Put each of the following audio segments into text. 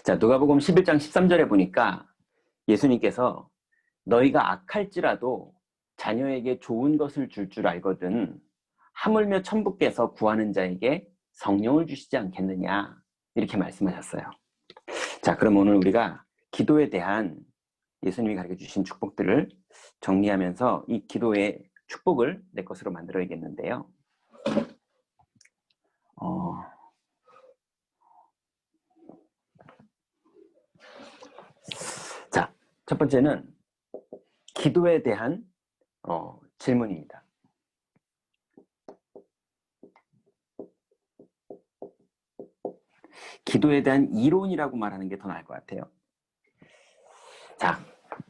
자, 누가복음 11장 13절에 보니까 예수님께서 너희가 악할지라도 자녀에게 좋은 것을 줄 알거든 하물며 천부께서 구하는 자에게 성령을 주시지 않겠느냐 이렇게 말씀하셨어요. 자, 그럼 오늘 우리가 기도에 대한 예수님이 가르쳐 주신 축복들을 정리하면서 이 기도의 축복을 내 것으로 만들어야겠는데요. 자, 첫 번째는 기도에 대한 질문입니다. 기도에 대한 이론이라고 말하는 게 더 나을 것 같아요. 자,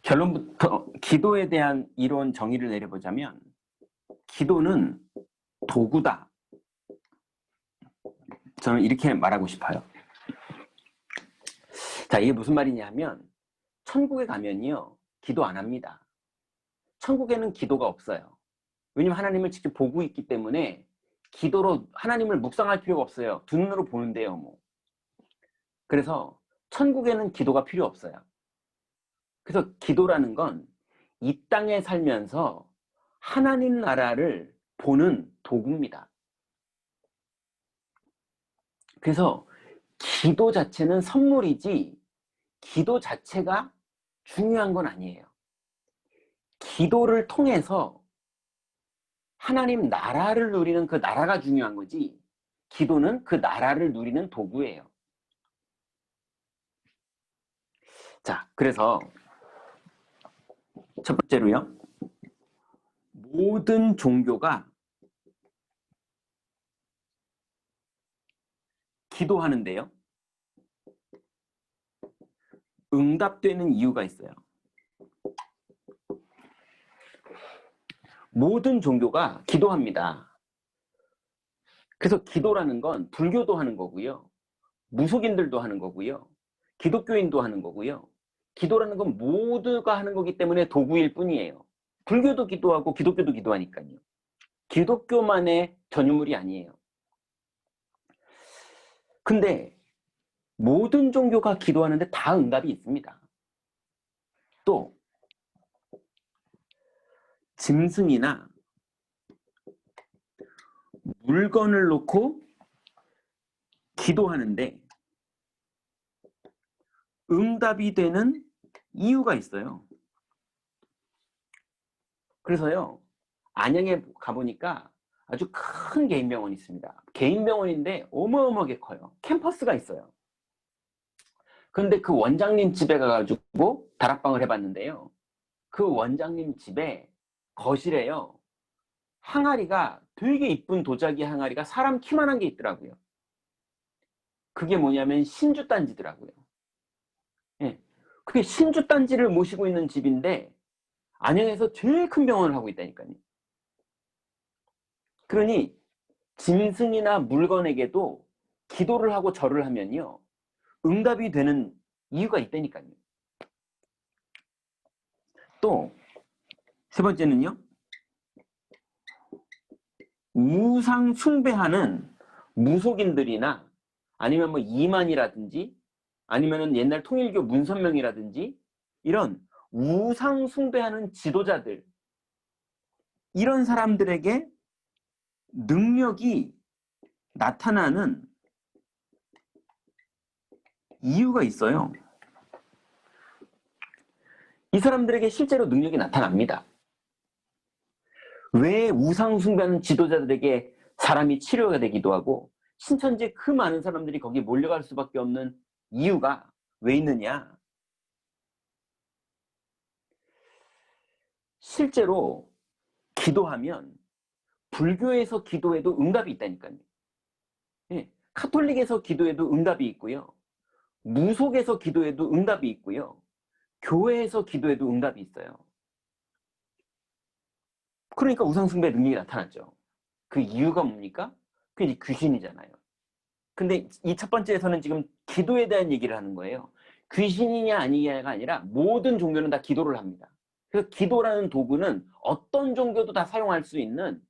결론부터 기도에 대한 이론 정의를 내려보자면 기도는 도구다. 저는 이렇게 말하고 싶어요. 자, 이게 무슨 말이냐 하면 천국에 가면요 기도 안 합니다. 천국에는 기도가 없어요. 왜냐면 하나님을 직접 보고 있기 때문에 기도로 하나님을 묵상할 필요가 없어요. 두 눈으로 보는데요 뭐. 그래서 천국에는 기도가 필요 없어요. 그래서 기도라는 건 이 땅에 살면서 하나님 나라를 보는 도구입니다. 그래서 기도 자체는 선물이지 기도 자체가 중요한 건 아니에요. 기도를 통해서 하나님 나라를 누리는 그 나라가 중요한 거지 기도는 그 나라를 누리는 도구예요. 자, 그래서 첫 번째로요. 모든 종교가 기도하는데요. 응답되는 이유가 있어요. 모든 종교가 기도합니다. 그래서 기도라는 건 불교도 하는 거고요. 무속인들도 하는 거고요. 기독교인도 하는 거고요. 기도라는 건 모두가 하는 거기 때문에 도구일 뿐이에요. 불교도 기도하고 기독교도 기도하니까요. 기독교만의 전유물이 아니에요. 근데 모든 종교가 기도하는데 다 응답이 있습니다. 또 짐승이나 물건을 놓고 기도하는데 응답이 되는 이유가 있어요. 그래서요, 안양에 가보니까 아주 큰 개인병원이 있습니다. 개인병원인데 어마어마하게 커요. 캠퍼스가 있어요. 그런데 그 원장님 집에 가가지고 다락방을 해봤는데요. 그 원장님 집에 거실에요. 항아리가 되게 이쁜 도자기 항아리가 사람 키만한 게 있더라고요. 그게 뭐냐면 신주단지더라고요. 예, 그게 신주단지를 모시고 있는 집인데 안양에서 제일 큰 병원을 하고 있다니까요. 그러니 짐승이나 물건에게도 기도를 하고 절을 하면요 응답이 되는 이유가 있다니까요. 또 세 번째는요, 우상 숭배하는 무속인들이나 아니면 뭐 이만이라든지 아니면은 옛날 통일교 문선명이라든지 이런 우상 숭배하는 지도자들, 이런 사람들에게 능력이 나타나는 이유가 있어요. 이 사람들에게 실제로 능력이 나타납니다. 왜 우상 숭배하는 지도자들에게 사람이 치료가 되기도 하고 신천지에 그 많은 사람들이 거기 몰려갈 수밖에 없는 이유가 왜 있느냐? 실제로 기도하면 불교에서 기도해도 응답이 있다니까요. 예, 카톨릭에서 기도해도 응답이 있고요. 무속에서 기도해도 응답이 있고요. 교회에서 기도해도 응답이 있어요. 그러니까 우상숭배의 능력이 나타났죠. 그 이유가 뭡니까? 그게 귀신이잖아요. 근데 이 첫 번째에서는 지금 기도에 대한 얘기를 하는 거예요. 귀신이냐 아니냐가 아니라 모든 종교는 다 기도를 합니다. 그래서 기도라는 도구는 어떤 종교도 다 사용할 수 있는,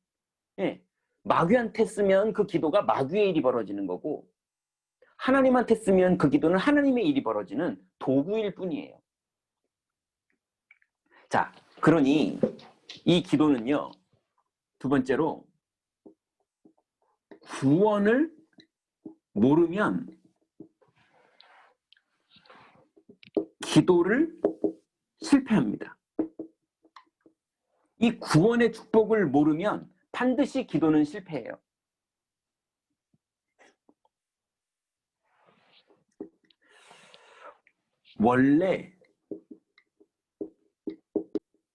예, 마귀한테 쓰면 그 기도가 마귀의 일이 벌어지는 거고 하나님한테 쓰면 그 기도는 하나님의 일이 벌어지는 도구일 뿐이에요. 자, 그러니 이 기도는요, 두 번째로 구원을 모르면 기도를 실패합니다. 이 구원의 축복을 모르면 반드시 기도는 실패해요. 원래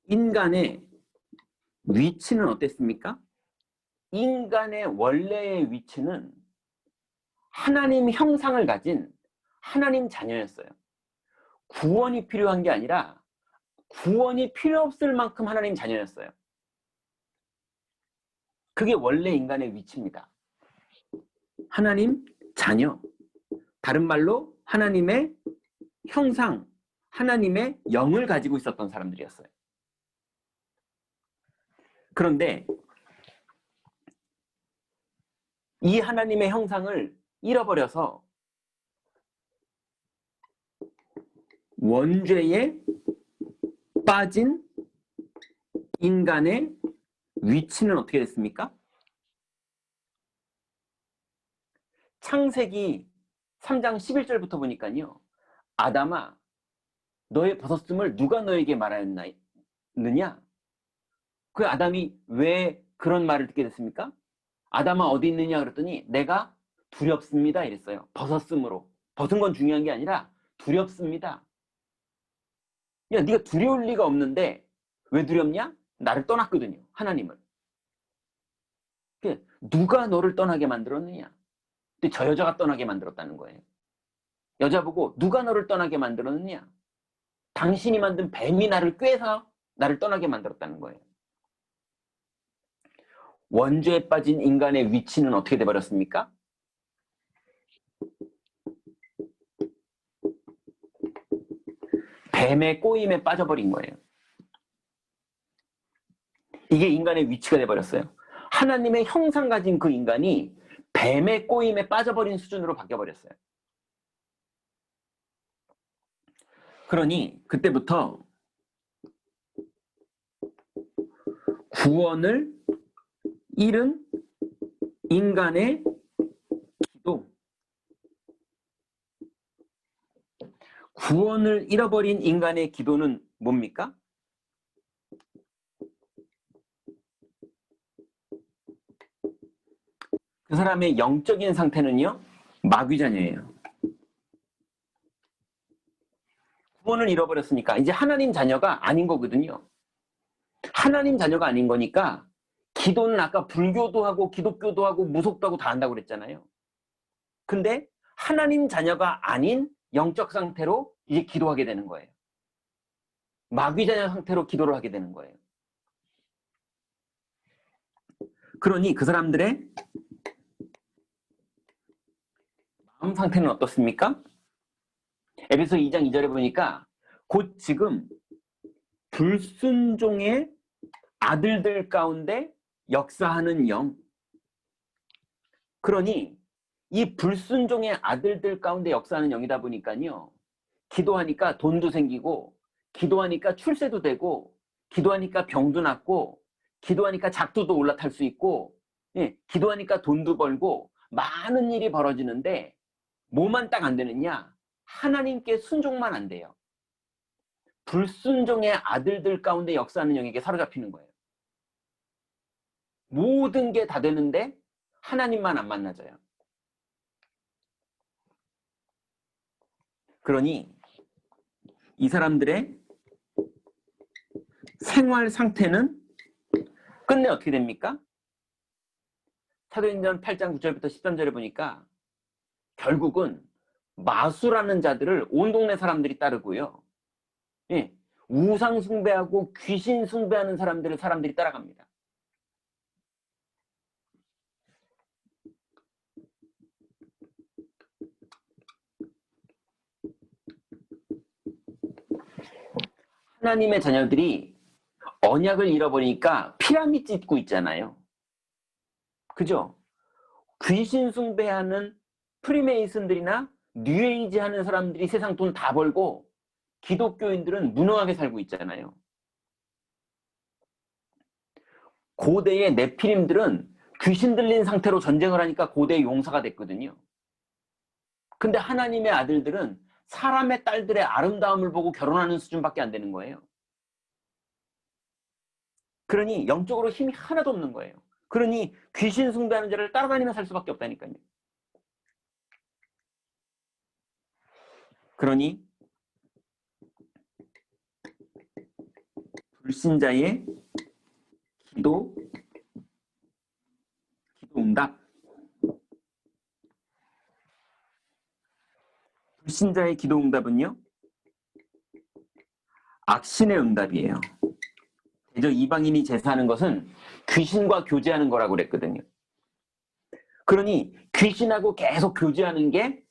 인간의 위치는 어땠습니까? 인간의 원래의 위치는 하나님 형상을 가진 하나님 자녀였어요. 구원이 필요한 게 아니라 구원이 필요 없을 만큼 하나님 자녀였어요. 그게 원래 인간의 위치입니다. 하나님 자녀. 다른 말로 하나님의 형상, 하나님의 영을 가지고 있었던 사람들이었어요. 그런데 이 하나님의 형상을 잃어버려서 원죄에 빠진 인간의 위치는 어떻게 됐습니까? 창세기 3장 11절부터 보니까요. 아담아, 너의 벗었음을 누가 너에게 말하였느냐? 그 아담이 왜 그런 말을 듣게 됐습니까? 아담아 어디 있느냐 그랬더니 내가 두렵습니다 이랬어요. 벗었음으로. 벗은 건 중요한 게 아니라 두렵습니다. 야, 네가 두려울 리가 없는데 왜 두렵냐? 나를 떠났거든요. 하나님을. 누가 너를 떠나게 만들었느냐? 근데 저 여자가 떠나게 만들었다는 거예요. 여자 보고 누가 너를 떠나게 만들었느냐? 당신이 만든 뱀이 나를 꿰서 나를 떠나게 만들었다는 거예요. 원죄에 빠진 인간의 위치는 어떻게 돼버렸습니까? 뱀의 꼬임에 빠져버린 거예요. 이게 인간의 위치가 돼버렸어요. 하나님의 형상 가진 그 인간이 뱀의 꼬임에 빠져버린 수준으로 바뀌어버렸어요. 그러니 그때부터 구원을 잃은 인간의 기도, 구원을 잃어버린 인간의 기도는 뭡니까? 그 사람의 영적인 상태는요, 마귀자녀예요. 구원을 잃어버렸으니까 이제 하나님 자녀가 아닌 거거든요. 하나님 자녀가 아닌 거니까 기도는 아까 불교도 하고 기독교도 하고 무속도 하고 다 한다고 그랬잖아요. 근데 하나님 자녀가 아닌 영적 상태로 이제 기도하게 되는 거예요. 마귀 자녀 상태로 기도를 하게 되는 거예요. 그러니 그 사람들의 마음 상태는 어떻습니까? 에베소 2장 2절에 보니까 곧 지금 불순종의 아들들 가운데 역사하는 영. 그러니 이 불순종의 아들들 가운데 역사하는 영이다 보니까요. 기도하니까 돈도 생기고, 기도하니까 출세도 되고, 기도하니까 병도 낫고, 기도하니까 작두도 올라탈 수 있고, 예, 기도하니까 돈도 벌고 많은 일이 벌어지는데 뭐만 딱 안 되느냐? 하나님께 순종만 안 돼요. 불순종의 아들들 가운데 역사하는 영에게 사로잡히는 거예요. 모든 게 다 되는데 하나님만 안 만나져요. 그러니 이 사람들의 생활 상태는 끝내 어떻게 됩니까? 사도행전 8장 9절부터 13절에 보니까 결국은 마수라는 자들을 온 동네 사람들이 따르고요. 예, 우상 숭배하고 귀신 숭배하는 사람들이 따라갑니다. 하나님의 자녀들이 언약을 잃어버리니까 피라미드 짓고 있잖아요. 그죠? 귀신 숭배하는 프리메이슨들이나 뉴에이지 하는 사람들이 세상 돈 다 벌고 기독교인들은 무능하게 살고 있잖아요. 고대의 네피림들은 귀신 들린 상태로 전쟁을 하니까 고대의 용사가 됐거든요. 근데 하나님의 아들들은 사람의 딸들의 아름다움을 보고 결혼하는 수준밖에 안 되는 거예요. 그러니 영적으로 힘이 하나도 없는 거예요. 그러니 귀신 숭배하는 자를 따라다니며 살 수밖에 없다니까요. 그러니 불신자의 기도 응답. 불신자의 기도 응답은요, 악신의 응답이에요. 대저 이방인이 제사하는 것은 귀신과 교제하는 거라고 그랬거든요. 그러니 귀신하고 계속 교제하는 게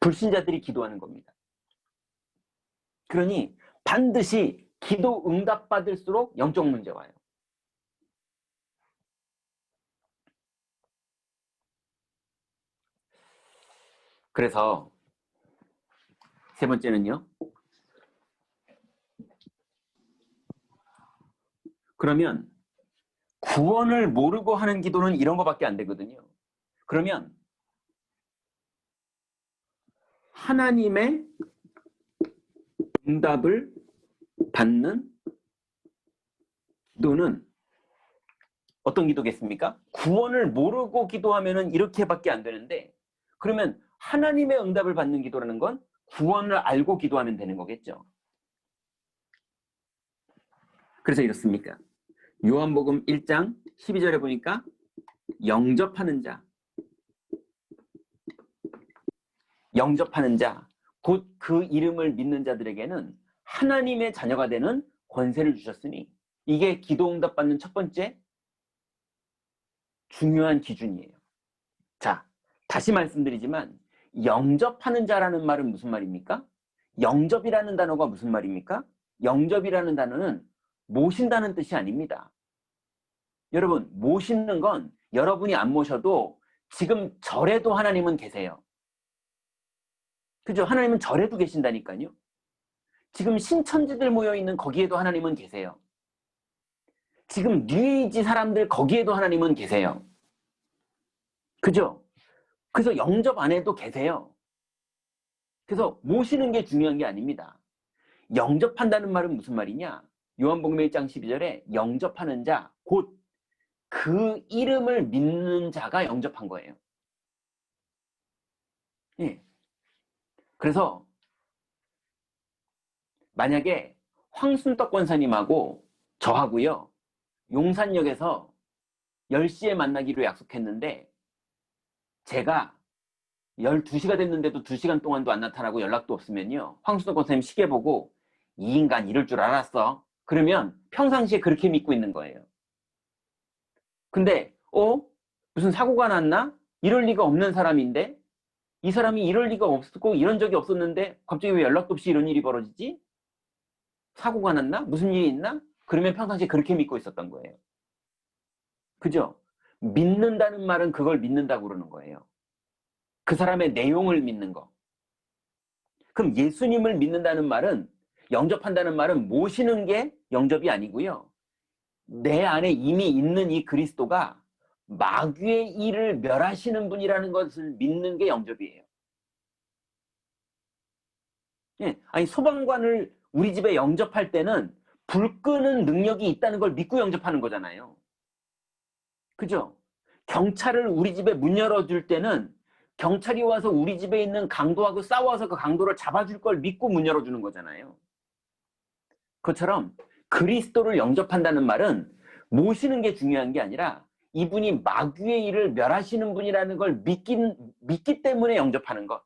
불신자들이 기도하는 겁니다. 그러니 반드시 기도 응답받을수록 영적 문제 와요. 그래서 세 번째는요, 그러면 구원을 모르고 하는 기도는 이런 거밖에 안 되거든요. 그러면 하나님의 응답을 받는 기도는 어떤 기도겠습니까? 구원을 모르고 기도하면 이렇게밖에 안 되는데, 그러면 하나님의 응답을 받는 기도라는 건 구원을 알고 기도하면 되는 거겠죠. 그래서 이렇습니까? 요한복음 1장 12절에 보니까 영접하는 자, 곧 그 이름을 믿는 자들에게는 하나님의 자녀가 되는 권세를 주셨으니, 이게 기도 응답 받는 첫 번째 중요한 기준이에요. 자, 다시 말씀드리지만 영접하는 자라는 말은 무슨 말입니까? 영접이라는 단어가 무슨 말입니까? 영접이라는 단어는 모신다는 뜻이 아닙니다. 여러분, 모시는 건 여러분이 안 모셔도 지금 절에도 하나님은 계세요. 그죠? 하나님은 절에도 계신다니까요. 지금 신천지들 모여있는 거기에도 하나님은 계세요. 지금 뉴에이지 사람들 거기에도 하나님은 계세요. 그죠? 그래서 영접 안 해도 계세요. 그래서 모시는 게 중요한 게 아닙니다. 영접한다는 말은 무슨 말이냐? 요한복음 1장 12절에 영접하는 자, 곧 그 이름을 믿는 자가 영접한 거예요. 예. 그래서 만약에 황순떡 권사님하고 저하고요, 용산역에서 10시에 만나기로 약속했는데 제가 12시가 됐는데도 2시간 동안도 안 나타나고 연락도 없으면요, 황순떡 권사님 시계 보고 이 인간 이럴 줄 알았어. 그러면 평상시에 그렇게 믿고 있는 거예요. 근데 무슨 사고가 났나? 이럴 리가 없는 사람인데, 이 사람이 이럴 리가 없었고 이런 적이 없었는데 갑자기 왜 연락도 없이 이런 일이 벌어지지? 사고가 났나? 무슨 일이 있나? 그러면 평상시에 그렇게 믿고 있었던 거예요. 그죠? 믿는다는 말은 그걸 믿는다고 그러는 거예요. 그 사람의 내용을 믿는 거. 그럼 예수님을 믿는다는 말은, 영접한다는 말은 모시는 게 영접이 아니고요, 내 안에 이미 있는 이 그리스도가 마귀의 일을 멸하시는 분이라는 것을 믿는 게 영접이에요. 예, 아니 소방관을 우리 집에 영접할 때는 불 끄는 능력이 있다는 걸 믿고 영접하는 거잖아요. 그죠? 경찰을 우리 집에 문 열어줄 때는 경찰이 와서 우리 집에 있는 강도하고 싸워서 그 강도를 잡아줄 걸 믿고 문 열어주는 거잖아요. 그것처럼 그리스도를 영접한다는 말은 모시는 게 중요한 게 아니라 이분이 마귀의 일을 멸하시는 분이라는 걸 믿기 때문에 영접하는 것.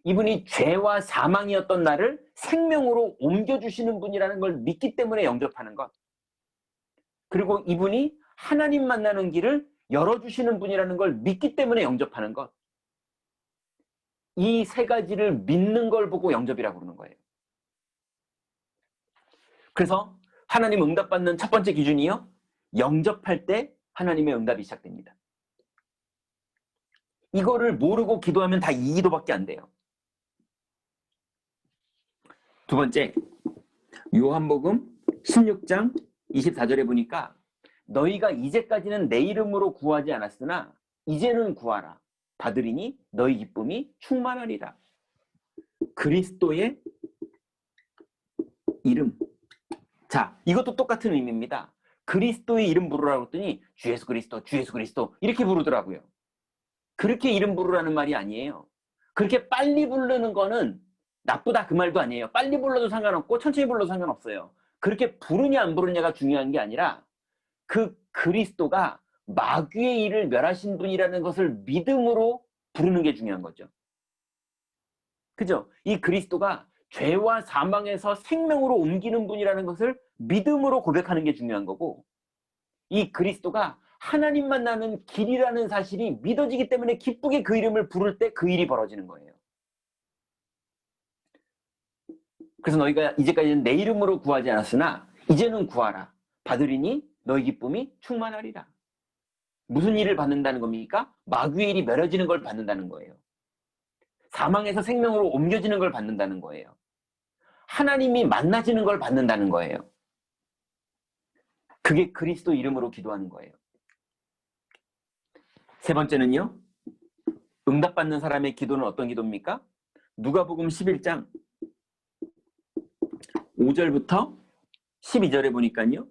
이분이 죄와 사망이었던 나를 생명으로 옮겨주시는 분이라는 걸 믿기 때문에 영접하는 것. 그리고 이분이 하나님 만나는 길을 열어주시는 분이라는 걸 믿기 때문에 영접하는 것. 이 세 가지를 믿는 걸 보고 영접이라고 그러는 거예요. 그래서 하나님 응답받는 첫 번째 기준이요, 영접할 때 하나님의 응답이 시작됩니다. 이거를 모르고 기도하면 다 이 기도밖에 안 돼요. 두 번째, 요한복음 16장 24절에 보니까 너희가 이제까지는 내 이름으로 구하지 않았으나 이제는 구하라. 받으리니 너희 기쁨이 충만하리라. 그리스도의 이름. 자, 이것도 똑같은 의미입니다. 그리스도의 이름 부르라고 했더니 주 예수 그리스도, 주 예수 그리스도 이렇게 부르더라고요. 그렇게 이름 부르라는 말이 아니에요. 그렇게 빨리 부르는 거는 나쁘다 그 말도 아니에요. 빨리 불러도 상관없고 천천히 불러도 상관없어요. 그렇게 부르냐 안 부르냐가 중요한 게 아니라 그 그리스도가 마귀의 일을 멸하신 분이라는 것을 믿음으로 부르는 게 중요한 거죠. 그죠? 이 그리스도가 죄와 사망에서 생명으로 옮기는 분이라는 것을 믿음으로 고백하는 게 중요한 거고, 이 그리스도가 하나님 만나는 길이라는 사실이 믿어지기 때문에 기쁘게 그 이름을 부를 때 그 일이 벌어지는 거예요. 그래서 너희가 이제까지는 내 이름으로 구하지 않았으나 이제는 구하라. 받으리니 너희 기쁨이 충만하리라. 무슨 일을 받는다는 겁니까? 마귀의 일이 멸해지는 걸 받는다는 거예요. 사망에서 생명으로 옮겨지는 걸 받는다는 거예요. 하나님이 만나지는 걸 받는다는 거예요. 그게 그리스도 이름으로 기도하는 거예요. 세 번째는요. 응답받는 사람의 기도는 어떤 기도입니까? 누가복음 11장 5절부터 12절에 보니까요.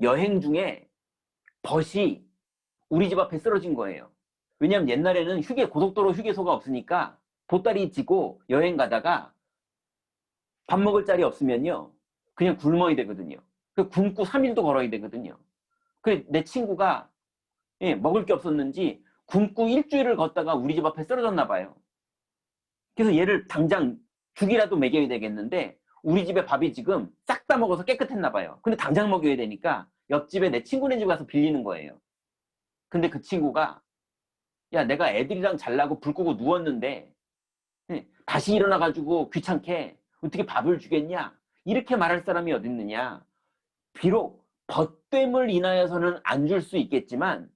여행 중에 벗이 우리 집 앞에 쓰러진 거예요. 왜냐하면 옛날에는 고속도로 휴게소가 없으니까 보따리 지고 여행 가다가 밥 먹을 자리 없으면요. 그냥 굶어야 되거든요. 굶고 3일도 걸어야 되거든요. 내 친구가 먹을 게 없었는지 굶고 일주일을 걷다가 우리 집 앞에 쓰러졌나 봐요. 그래서 얘를 당장 죽이라도 먹여야 되겠는데 우리 집에 밥이 지금 싹 다 먹어서 깨끗했나 봐요. 근데 당장 먹여야 되니까 옆집에 내 친구네 집 가서 빌리는 거예요. 근데 그 친구가 야 내가 애들이랑 잘라고 불 끄고 누웠는데 다시 일어나가지고 귀찮게 어떻게 밥을 주겠냐 이렇게 말할 사람이 어디 있느냐. 비록 벗됨을 인하여서는 안 줄 수 있겠지만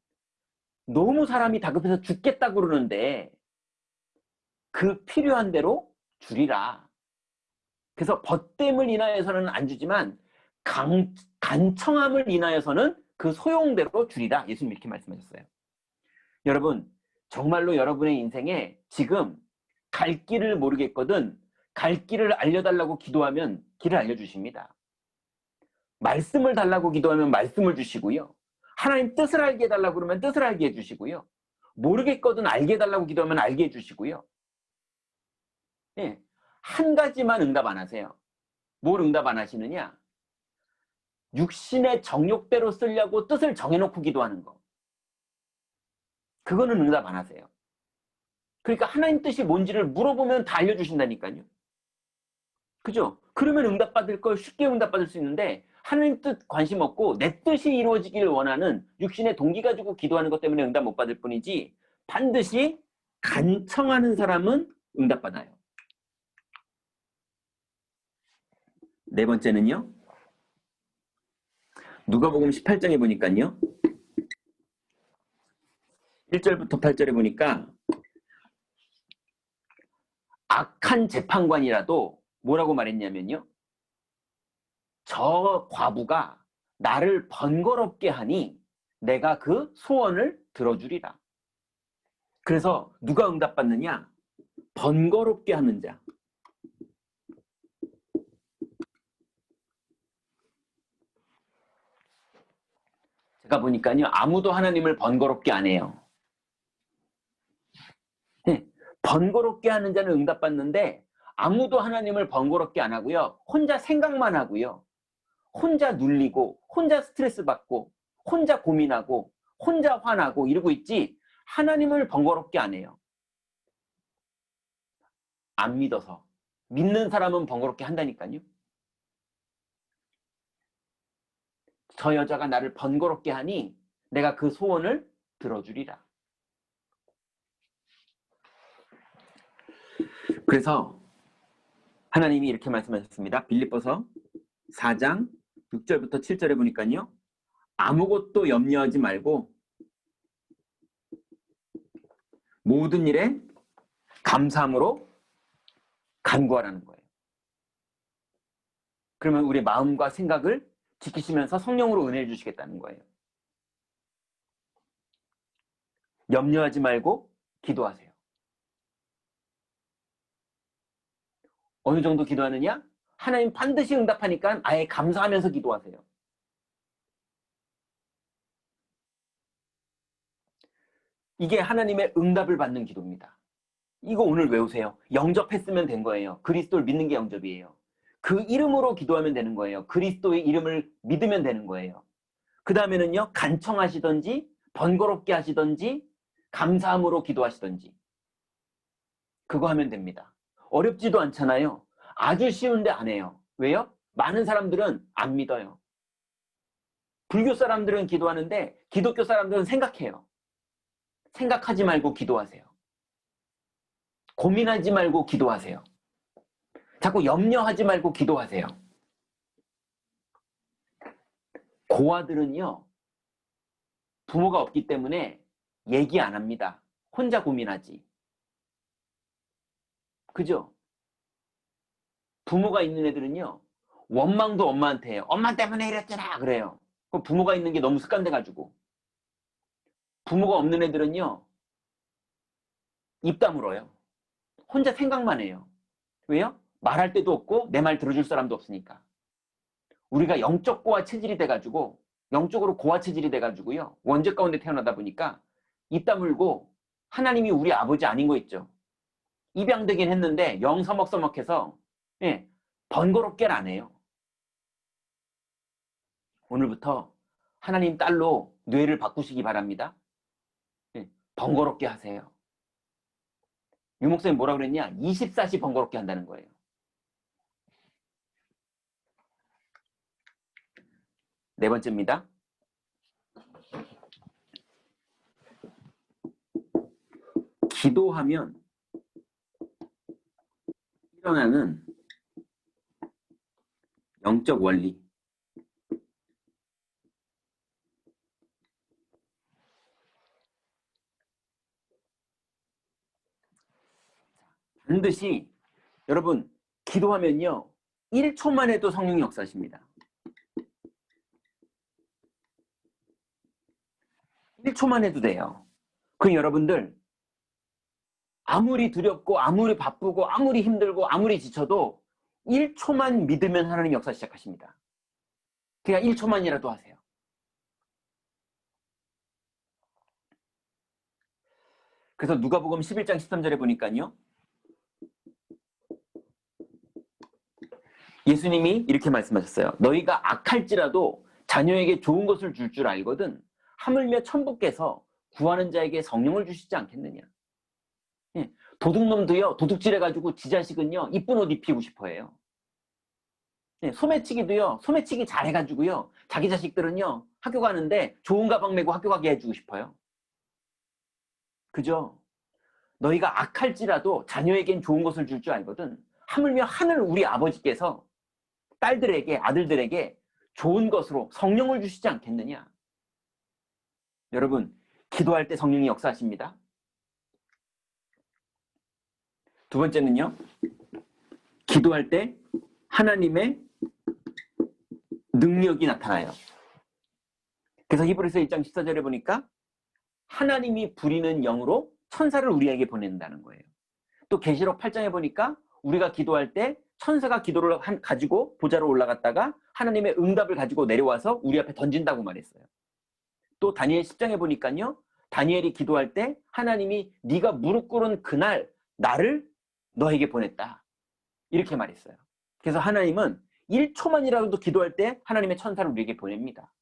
너무 사람이 다급해서 죽겠다 그러는데 그 필요한 대로 주리라. 그래서 벗됨을 인하여서는 안 주지만 간청함을 인하여서는 그 소용대로 주리라. 예수님 이렇게 말씀하셨어요. 여러분 정말로 여러분의 인생에 지금 갈 길을 모르겠거든 갈 길을 알려달라고 기도하면 길을 알려주십니다. 말씀을 달라고 기도하면 말씀을 주시고요. 하나님 뜻을 알게 해달라고 그러면 뜻을 알게 해주시고요. 모르겠거든 알게 해달라고 기도하면 알게 해주시고요. 한 가지만 응답 안 하세요. 뭘 응답 안 하시느냐? 육신의 정욕대로 쓰려고 뜻을 정해놓고 기도하는 거. 그거는 응답 안 하세요. 그러니까 하나님 뜻이 뭔지를 물어보면 다 알려주신다니까요. 그죠? 그러면 응답받을 걸 쉽게 응답받을 수 있는데 하나님 뜻 관심 없고 내 뜻이 이루어지기를 원하는 육신의 동기 가지고 기도하는 것 때문에 응답 못 받을 뿐이지 반드시 간청하는 사람은 응답받아요. 네 번째는요. 누가복음 18장에 보니까요. 1절부터 8절에 보니까 악한 재판관이라도 뭐라고 말했냐면요. 저 과부가 나를 번거롭게 하니 내가 그 소원을 들어주리라. 그래서 누가 응답받느냐? 번거롭게 하는 자. 제가 보니까요. 아무도 하나님을 번거롭게 안 해요. 번거롭게 하는 자는 응답받는데 아무도 하나님을 번거롭게 안 하고요. 혼자 생각만 하고요. 혼자 눌리고 혼자 스트레스 받고 혼자 고민하고 혼자 화나고 이러고 있지 하나님을 번거롭게 안 해요. 안 믿어서. 믿는 사람은 번거롭게 한다니까요. 저 여자가 나를 번거롭게 하니 내가 그 소원을 들어주리라. 그래서 하나님이 이렇게 말씀하셨습니다. 빌립보서 4장 6절부터 7절에 보니까요. 아무것도 염려하지 말고 모든 일에 감사함으로 간구하라는 거예요. 그러면 우리 마음과 생각을 지키시면서 성령으로 은혜를 주시겠다는 거예요. 염려하지 말고 기도하세요. 어느 정도 기도하느냐? 하나님 반드시 응답하니까 아예 감사하면서 기도하세요. 이게 하나님의 응답을 받는 기도입니다. 이거 오늘 외우세요. 영접했으면 된 거예요. 그리스도를 믿는 게 영접이에요. 그 이름으로 기도하면 되는 거예요. 그리스도의 이름을 믿으면 되는 거예요. 그 다음에는요, 간청하시든지 번거롭게 하시든지 감사함으로 기도하시든지 그거 하면 됩니다. 어렵지도 않잖아요. 아주 쉬운데 안 해요. 왜요? 많은 사람들은 안 믿어요. 불교 사람들은 기도하는데 기독교 사람들은 생각해요. 생각하지 말고 기도하세요. 고민하지 말고 기도하세요. 자꾸 염려하지 말고 기도하세요. 고아들은요, 부모가 없기 때문에 얘기 안 합니다. 혼자 고민하지. 그죠? 부모가 있는 애들은요, 원망도 엄마한테 해요. 엄마 때문에 이랬잖아 그래요. 부모가 있는 게 너무 습관돼가지고. 부모가 없는 애들은요, 입 다물어요. 혼자 생각만 해요. 왜요? 말할 데도 없고 내 말 들어줄 사람도 없으니까. 우리가 영적 고아 체질이 돼가지고, 영적으로 고아 체질이 돼가지고요, 원죄 가운데 태어나다 보니까 입 다물고 하나님이 우리 아버지 아닌 거 있죠. 입양되긴 했는데 영 서먹서먹해서 번거롭게는 안 해요. 오늘부터 하나님 딸로 뇌를 바꾸시기 바랍니다. 번거롭게 하세요. 유 목사님 뭐라 그랬냐? 24시 번거롭게 한다는 거예요. 네 번째입니다. 기도하면 일어나는 영적 원리. 반드시 여러분 기도하면요 1초만 해도 성령이 역사하십니다. 1초만 해도 돼요. 그 여러분들 아무리 두렵고 아무리 바쁘고 아무리 힘들고 아무리 지쳐도 1초만 믿으면 하나님 역사 시작하십니다. 그냥 1초만이라도 하세요. 그래서 누가복음 11장 13절에 보니까요, 예수님이 이렇게 말씀하셨어요. 너희가 악할지라도 자녀에게 좋은 것을 줄 줄 알거든 하물며 천부께서 구하는 자에게 성령을 주시지 않겠느냐. 도둑놈도요 도둑질해가지고 지 자식은요 이쁜 옷 입히고 싶어해요. 소매치기도요 소매치기 잘해가지고요 자기 자식들은요 학교 가는데 좋은 가방 메고 학교 가게 해주고 싶어요. 그죠? 너희가 악할지라도 자녀에겐 좋은 것을 줄 줄 알거든 하물며 하늘 우리 아버지께서 딸들에게 아들들에게 좋은 것으로 성령을 주시지 않겠느냐. 여러분 기도할 때 성령이 역사하십니다. 두 번째는요, 기도할 때 하나님의 능력이 나타나요. 그래서 히브리서 1장 14절에 보니까 하나님이 부리는 영으로 천사를 우리에게 보낸다는 거예요. 또 계시록 8장에 보니까 우리가 기도할 때 천사가 기도를 가지고 보좌로 올라갔다가 하나님의 응답을 가지고 내려와서 우리 앞에 던진다고 말했어요. 또 다니엘 10장에 보니까요, 다니엘이 기도할 때 하나님이 네가 무릎 꿇은 그날 나를 너에게 보냈다 이렇게 말했어요. 그래서 하나님은 1초만이라도 기도할 때 하나님의 천사를 우리에게 보냅니다.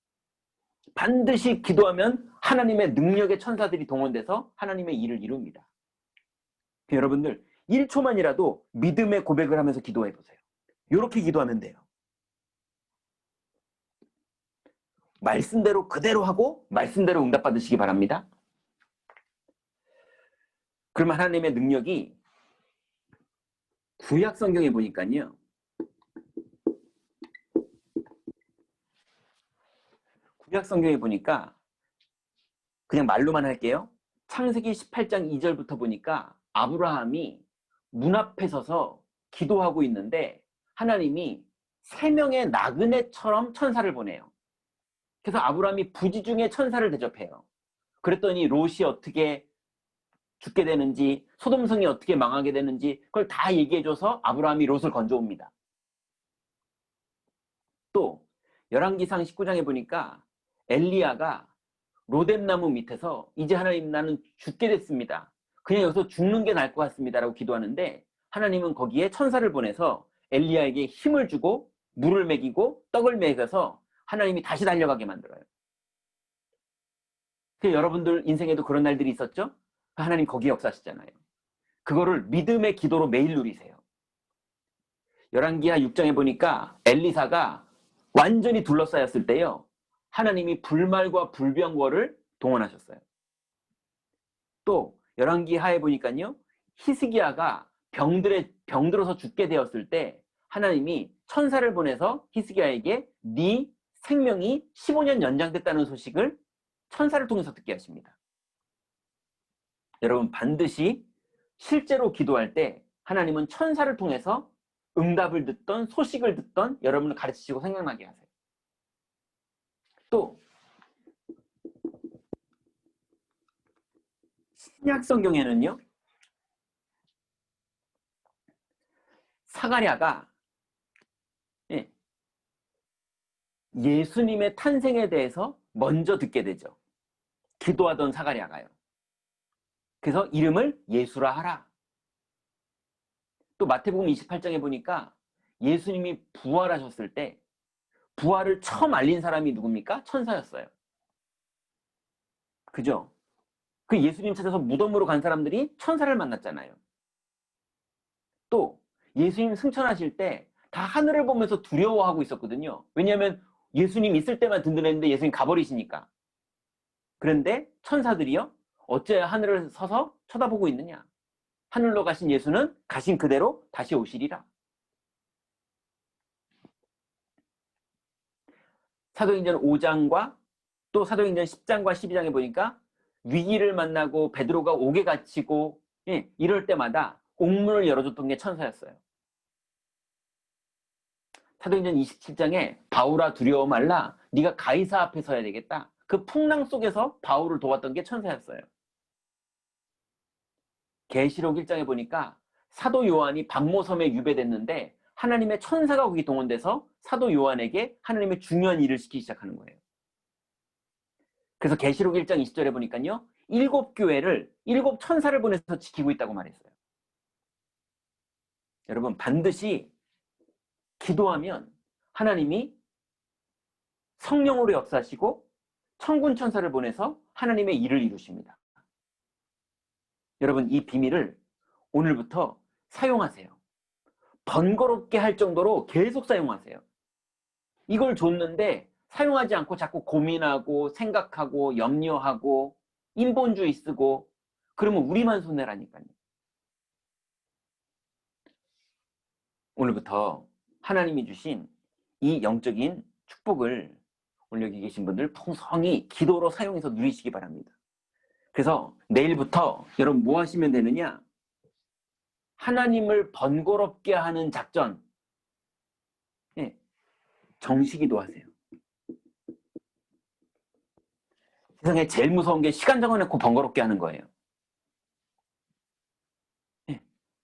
반드시 기도하면 하나님의 능력의 천사들이 동원돼서 하나님의 일을 이룹니다. 여러분들 1초만이라도 믿음의 고백을 하면서 기도해 보세요. 이렇게 기도하면 돼요. 말씀대로 그대로 하고 말씀대로 응답받으시기 바랍니다. 그러면 하나님의 능력이 구약 성경에 보니까요, 구약 성경에 보니까 그냥 말로만 할게요. 창세기 18장 2절부터 보니까 아브라함이 문 앞에 서서 기도하고 있는데 하나님이 3명의 나그네처럼 천사를 보내요. 그래서 아브라함이 부지중에 천사를 대접해요. 그랬더니 롯이 어떻게 죽게 되는지, 소돔성이 어떻게 망하게 되는지 그걸 다 얘기해줘서 아브라함이 롯을 건져옵니다. 또 열왕기상 19장에 보니까 엘리야가 로뎀나무 밑에서 이제 하나님 나는 죽게 됐습니다. 그냥 여기서 죽는 게 나을 것 같습니다 라고 기도하는데 하나님은 거기에 천사를 보내서 엘리야에게 힘을 주고 물을 먹이고 떡을 먹여서 하나님이 다시 달려가게 만들어요. 여러분들 인생에도 그런 날들이 있었죠? 하나님 거기 역사하시잖아요. 그거를 믿음의 기도로 매일 누리세요. 열왕기하 6장에 보니까 엘리사가 완전히 둘러싸였을 때요. 하나님이 불말과 불병거를 동원하셨어요. 또 열왕기하에 보니까요. 히스기야가 병들어서 죽게 되었을 때 하나님이 천사를 보내서 히스기야에게 네 생명이 15년 연장됐다는 소식을 천사를 통해서 듣게 하십니다. 여러분 반드시 실제로 기도할 때 하나님은 천사를 통해서 응답을 듣던 소식을 듣던 여러분을 가르치시고 생각나게 하세요. 또 신약 성경에는요. 사가랴가 예수님의 탄생에 대해서 먼저 듣게 되죠. 기도하던 사가랴가요. 그래서 이름을 예수라 하라. 또 마태복음 28장에 보니까 예수님이 부활하셨을 때 부활을 처음 알린 사람이 누굽니까? 천사였어요. 그죠? 그 예수님 찾아서 무덤으로 간 사람들이 천사를 만났잖아요. 또 예수님 승천하실 때 다 하늘을 보면서 두려워하고 있었거든요. 왜냐하면 예수님 있을 때만 든든했는데 예수님 가버리시니까. 그런데 천사들이요. 어째 하늘을 서서 쳐다보고 있느냐. 하늘로 가신 예수는 가신 그대로 다시 오시리라. 사도행전 5장과 또 사도행전 10장과 12장에 보니까 위기를 만나고 베드로가 옥에 갇히고 이럴 때마다 옥문을 열어줬던 게 천사였어요. 사도행전 27장에 바울아 두려워 말라 네가 가이사 앞에 서야 되겠다. 그 풍랑 속에서 바울을 도왔던 게 천사였어요. 계시록 1장에 보니까 사도 요한이 박모섬에 유배됐는데 하나님의 천사가 거기 동원돼서 사도 요한에게 하나님의 중요한 일을 시키기 시작하는 거예요. 그래서 계시록 1장 20절에 보니까요. 7교회를 7천사를 보내서 지키고 있다고 말했어요. 여러분 반드시 기도하면 하나님이 성령으로 역사하시고 천군 천사를 보내서 하나님의 일을 이루십니다. 여러분 이 비밀을 오늘부터 사용하세요. 번거롭게 할 정도로 계속 사용하세요. 이걸 줬는데 사용하지 않고 자꾸 고민하고 생각하고 염려하고 인본주의 쓰고 그러면 우리만 손해라니까요. 오늘부터 하나님이 주신 이 영적인 축복을 오늘 여기 계신 분들 풍성히 기도로 사용해서 누리시기 바랍니다. 그래서 내일부터 여러분 뭐 하시면 되느냐? 하나님을 번거롭게 하는 작전 정시기도 하세요. 세상에 제일 무서운 게 시간 정해놓고 번거롭게 하는 거예요.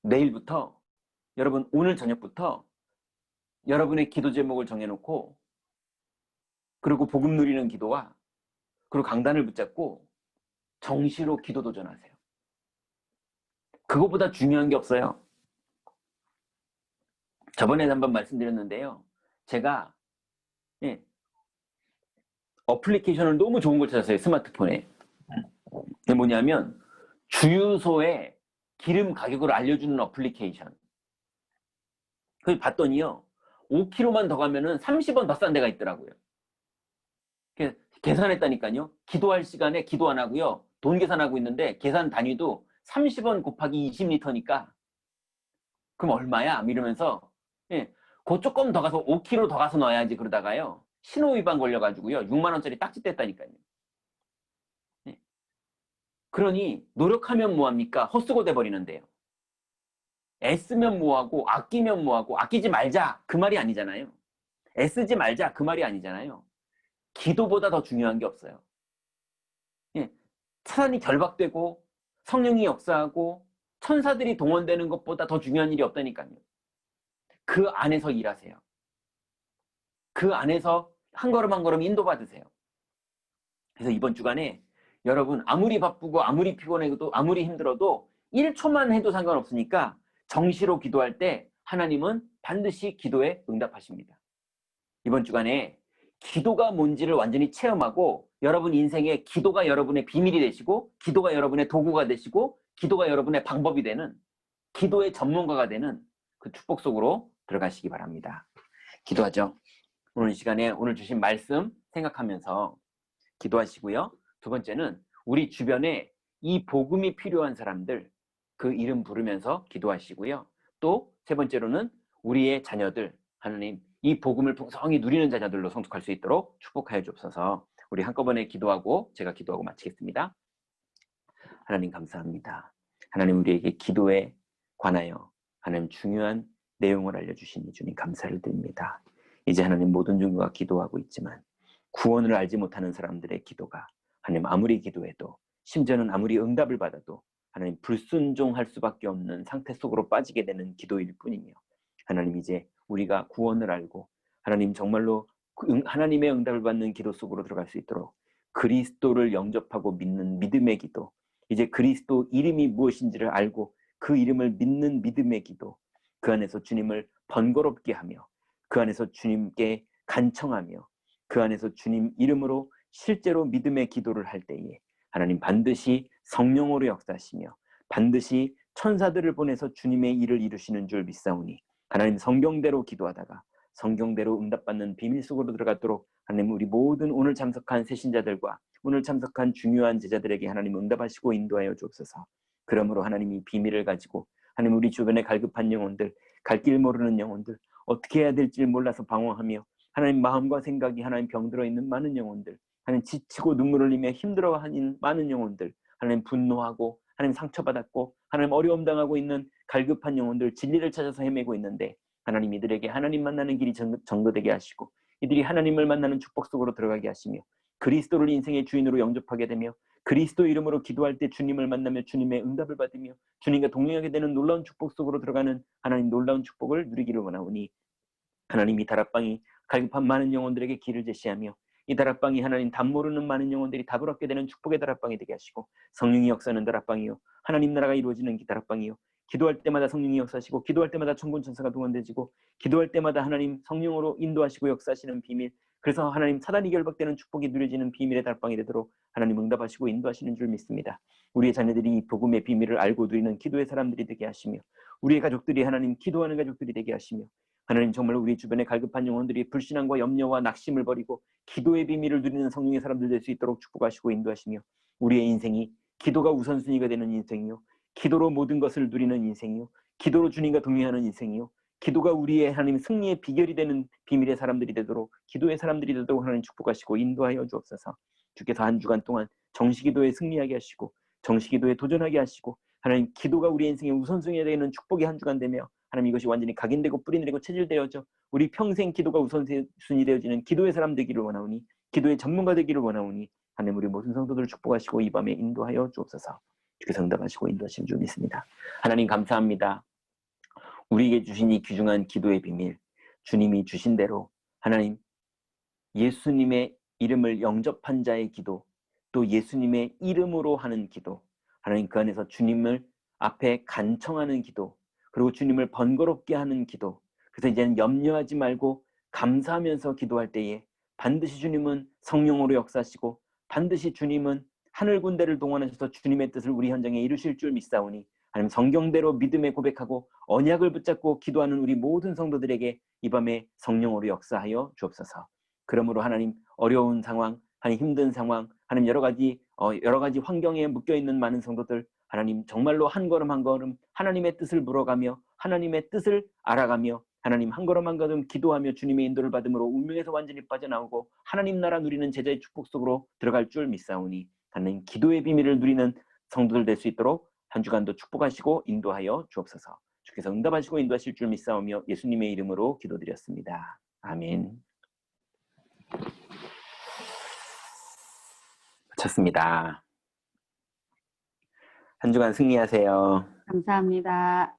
내일부터 여러분 오늘 저녁부터 여러분의 기도 제목을 정해놓고 그리고 복음 누리는 기도와 그리고 강단을 붙잡고 정시로 기도 도전하세요. 그거보다 중요한 게 없어요. 저번에 한번 말씀드렸는데요. 제가 어플리케이션을 너무 좋은 걸 찾았어요. 스마트폰에. 그게 뭐냐면 주유소에 기름 가격을 알려주는 어플리케이션. 그걸 봤더니요. 5km만 더 가면은 30원 더 싼 데가 있더라고요. 계산했다니까요. 기도할 시간에 기도 안 하고요. 돈 계산하고 있는데 계산 단위도 30원 곱하기 20리터니까 그럼 얼마야? 이러면서 그 조금 더 가서 5km 더 가서 넣어야지 그러다가요. 신호위반 걸려가지고요. 6만 원짜리 딱지 뗐다니까요. 그러니 노력하면 뭐합니까? 헛수고 돼버리는데요. 애쓰면 뭐하고 아끼면 뭐하고 아끼지 말자 그 말이 아니잖아요. 애쓰지 말자 그 말이 아니잖아요. 기도보다 더 중요한 게 없어요. 예, 사단이 결박되고 성령이 역사하고 천사들이 동원되는 것보다 더 중요한 일이 없다니까요. 그 안에서 일하세요. 그 안에서 한 걸음 한 걸음 인도받으세요. 그래서 이번 주간에 여러분 아무리 바쁘고 아무리 피곤해도 아무리 힘들어도 1초만 해도 상관없으니까 정시로 기도할 때 하나님은 반드시 기도에 응답하십니다. 이번 주간에 기도가 뭔지를 완전히 체험하고 여러분 인생에 기도가 여러분의 비밀이 되시고 기도가 여러분의 도구가 되시고 기도가 여러분의 방법이 되는 기도의 전문가가 되는 그 축복 속으로 들어가시기 바랍니다. 기도하죠. 오늘 이 시간에 오늘 주신 말씀 생각하면서 기도하시고요. 두 번째는 우리 주변에 이 복음이 필요한 사람들 그 이름 부르면서 기도하시고요. 또 세 번째로는 우리의 자녀들 하나님 이 복음을 풍성히 누리는 자녀들로 성숙할 수 있도록 축복하여 주옵소서. 우리 한꺼번에 기도하고 제가 기도하고 마치겠습니다. 하나님 감사합니다. 하나님 우리에게 기도에 관하여 하나님 중요한 내용을 알려주시니 주님 감사를 드립니다. 이제 하나님 모든 종교가 기도하고 있지만 구원을 알지 못하는 사람들의 기도가 하나님 아무리 기도해도 심지어는 아무리 응답을 받아도 하나님 불순종할 수밖에 없는 상태 속으로 빠지게 되는 기도일 뿐이며 하나님 이제 우리가 구원을 알고 하나님 정말로 하나님의 응답을 받는 기도 속으로 들어갈 수 있도록 그리스도를 영접하고 믿는 믿음의 기도 이제 그리스도 이름이 무엇인지를 알고 그 이름을 믿는 믿음의 기도 그 안에서 주님을 번거롭게 하며 그 안에서 주님께 간청하며 그 안에서 주님 이름으로 실제로 믿음의 기도를 할 때에 하나님 반드시 성령으로 역사하시며 반드시 천사들을 보내서 주님의 일을 이루시는 줄 믿사오니 하나님 성경대로 기도하다가 성경대로 응답받는 비밀 속으로 들어가도록 하나님 우리 모든 오늘 참석한 새신자들과 오늘 참석한 중요한 제자들에게 하나님 응답하시고 인도하여 주옵소서. 그러므로 하나님 이 비밀을 가지고 하나님 우리 주변에 갈급한 영혼들 갈 길 모르는 영혼들 어떻게 해야 될지 몰라서 방황하며 하나님 마음과 생각이 하나님 병들어 있는 많은 영혼들 하나님 지치고 눈물을 흘리며 힘들어하는 많은 영혼들 하나님 분노하고 하나님 상처받았고 하나님 어려움 당하고 있는 갈급한 영혼들 진리를 찾아서 헤매고 있는데 하나님 이들에게 하나님 만나는 길이 전도되게 하시고 이들이 하나님을 만나는 축복 속으로 들어가게 하시며 그리스도를 인생의 주인으로 영접하게 되며 그리스도 이름으로 기도할 때 주님을 만나며 주님의 응답을 받으며 주님과 동행하게 되는 놀라운 축복 속으로 들어가는 하나님 놀라운 축복을 누리기를 원하오니 하나님 이 다락방이 갈급한 많은 영혼들에게 길을 제시하며 이 다락방이 하나님 답 모르는 많은 영혼들이 답을 얻게 되는 축복의 다락방이 되게 하시고 성령이 역사하는 다락방이요 하나님 나라가 이루어지는 다락방이요 기도할 때마다 성령이 역사하시고 기도할 때마다 천군 천사가 동원되지고 기도할 때마다 하나님 성령으로 인도하시고 역사하시는 비밀 그래서 하나님 사단이 결박되는 축복이 누려지는 비밀의 다락방이 되도록 하나님 응답하시고 인도하시는 줄 믿습니다. 우리의 자녀들이 이 복음의 비밀을 알고 누리는 기도의 사람들이 되게 하시며 우리의 가족들이 하나님 기도하는 가족들이 되게 하시며 하나님 정말로 우리 주변에 갈급한 영혼들이 불신앙과 염려와 낙심을 버리고 기도의 비밀을 누리는 성령의 사람들 될 수 있도록 축복하시고 인도하시며 우리의 인생이 기도가 우선순위가 되는 인생이요 기도로 모든 것을 누리는 인생이요 기도로 주님과 동행하는 인생이요 기도가 우리의 하나님 승리의 비결이 되는 비밀의 사람들이 되도록 기도의 사람들이 되도록 하나님 축복하시고 인도하여 주옵소서. 주께서 한 주간 동안 정시기도에 승리하게 하시고 정시기도에 도전하게 하시고 하나님 기도가 우리 인생의 우선순위가 되는 축복의 한 주간 되며 하나님 이것이 완전히 각인되고 뿌리내리고 체질되어져 우리 평생 기도가 우선순위 되어지는 기도의 사람 되기를 원하오니 기도의 전문가 되기를 원하오니 하나님 우리 모든 성도들을 축복하시고 이 밤에 인도하여 주옵소서. 주께서 응답하시고 인도하시는 줄 믿습니다. 하나님 감사합니다. 우리에게 주신 이 귀중한 기도의 비밀 주님이 주신 대로 하나님 예수님의 이름을 영접한 자의 기도 또 예수님의 이름으로 하는 기도 하나님 그 안에서 주님을 앞에 간청하는 기도 그리고 주님을 번거롭게 하는 기도 그래서 이제는 염려하지 말고 감사하면서 기도할 때에 반드시 주님은 성령으로 역사하시고 반드시 주님은 하늘 군대를 동원하셔서 주님의 뜻을 우리 현장에 이루실 줄 믿사오니 하나님 성경대로 믿음에 고백하고 언약을 붙잡고 기도하는 우리 모든 성도들에게 이 밤에 성령으로 역사하여 주옵소서. 그러므로 하나님 어려운 상황, 하나님 힘든 상황, 하나님 여러 가지 환경에 묶여 있는 많은 성도들 하나님 정말로 한 걸음 한 걸음 하나님의 뜻을 물어가며 하나님의 뜻을 알아가며 하나님 한 걸음 한 걸음 기도하며 주님의 인도를 받음으로 운명에서 완전히 빠져나오고 하나님 나라 누리는 제자의 축복 속으로 들어갈 줄 믿사오니 하나님 기도의 비밀을 누리는 성도들 될 수 있도록 한 주간도 축복하시고 인도하여 주옵소서. 주께서 응답하시고 인도하실 줄 믿사오며 예수님의 이름으로 기도드렸습니다. 아멘. 마쳤습니다. 한 주간 승리하세요. 감사합니다.